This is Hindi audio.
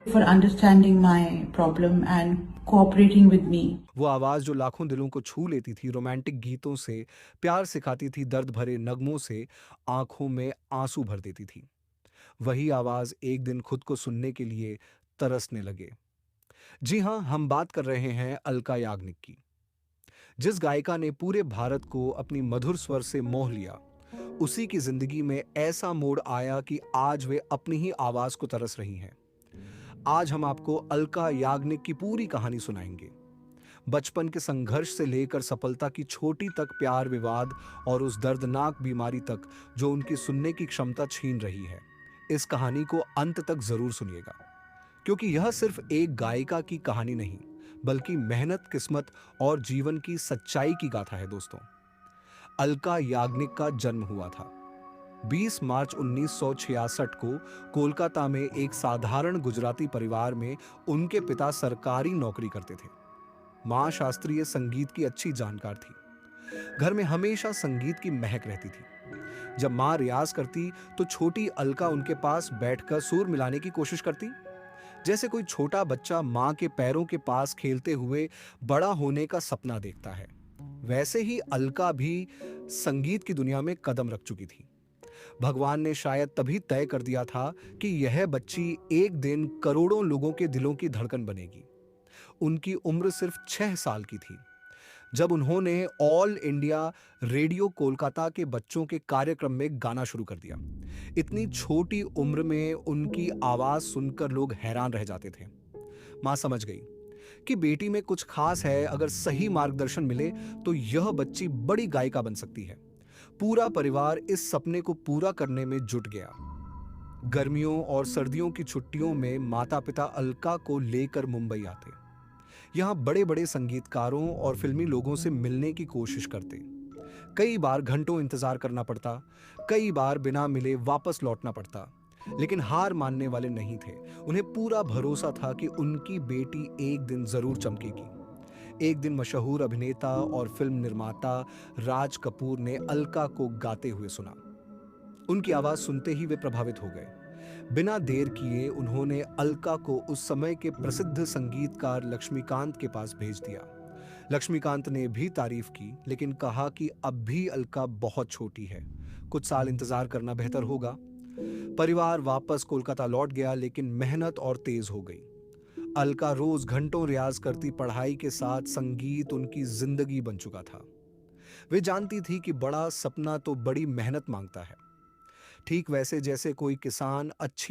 for understanding my problem and cooperating with me. वो आवाज जो लाखों दिलों को छू लेती थी, रोमांटिक गीतों से प्यार सिखाती थी, दर्द भरे नगमों से आंखों में आंसू भर देती थी। वही आवाज एक दिन खुद को सुनने के लिए तरसने लगे। जी हाँ, हम बात कर रहे हैं अलका याग्निक की, जिस गायिका ने पूरे भारत को अपनी मधुर स्वर से मोह लिया। उसी की जिंदगी में ऐसा मोड़ आया कि आज वे अपनी ही आवाज को तरस रही हैं। आज हम आपको अलका याग्निक की पूरी कहानी सुनाएंगे। बचपन के संघर्ष से लेकर सफलता की छोटी तक, प्यार विवाद और उस दर्दनाक बीमारी तक जो उनकी सुनने की क्षमता छीन रही है। इस कहानी को अंत तक जरूर सुनिएगा, क्योंकि यह सिर्फ एक गायिका की कहानी नहीं, बल्कि मेहनत, किस्मत और जीवन की सच्चाई की गाथा है। दोस्तों, अलका याग्निक का जन्म हुआ था 20 मार्च 1966 को कोलकाता में एक साधारण गुजराती परिवार में। उनके पिता सरकारी नौकरी करते थे। मां शास्त्रीय संगीत की अच्छी जानकार थी। घर में हमेशा संगीत की महक रहती थी। जब मां रियाज करती तो छोटी अलका उनके पास बैठकर सुर मिलाने की कोशिश करती। जैसे कोई छोटा बच्चा मां के पैरों के पास खेलते हुए बड़ा होने का सपना देखता है, वैसे ही अलका भी संगीत की दुनिया में कदम रख चुकी थी। भगवान ने शायद तभी तय कर दिया था कि यह बच्ची एक दिन करोड़ों लोगों के दिलों की धड़कन बनेगी। उनकी उम्र सिर्फ 6 साल की थी जब उन्होंने ऑल इंडिया रेडियो कोलकाता के बच्चों के कार्यक्रम में गाना शुरू कर दिया। इतनी छोटी उम्र में उनकी आवाज सुनकर लोग हैरान रह जाते थे। मां समझ गई कि बेटी में कुछ खास है। अगर सही मार्गदर्शन मिले तो यह बच्ची बड़ी गायिका बन सकती है। पूरा परिवार इस सपने को पूरा करने में जुट गया। गर्मियों और सर्दियों की छुट्टियों में माता पिता अलका को लेकर मुंबई आते। यहाँ बड़े बड़े संगीतकारों और फिल्मी लोगों से मिलने की कोशिश करते। कई बार घंटों इंतजार करना पड़ता, कई बार बिना मिले वापस लौटना पड़ता, लेकिन हार मानने वाले नहीं थे। उन्हें पूरा भरोसा था कि उनकी बेटी एक दिन जरूर चमकेगी। एक दिन मशहूर अभिनेता और फिल्म निर्माता राज कपूर ने अलका को गाते हुए सुना। उनकी आवाज सुनते ही वे प्रभावित हो गए। बिना देर किए उन्होंने अलका को उस समय के प्रसिद्ध संगीतकार लक्ष्मीकांत के पास भेज दिया। लक्ष्मीकांत ने भी तारीफ की, लेकिन कहा कि अब भी अलका बहुत छोटी है, कुछ साल इंतजार करना बेहतर होगा। परिवार वापस कोलकाता लौट गया, लेकिन मेहनत और तेज हो गई। अलका रोज घंटों रियाज करती, पढ़ाई के साथ संगीत उनकी जिंदगी बन चुका था। वे जानती थी कि बड़ा सपना तो बड़ी मेहनत मांगता है। ठीक वैसे जैसे कोई किसान अच्छी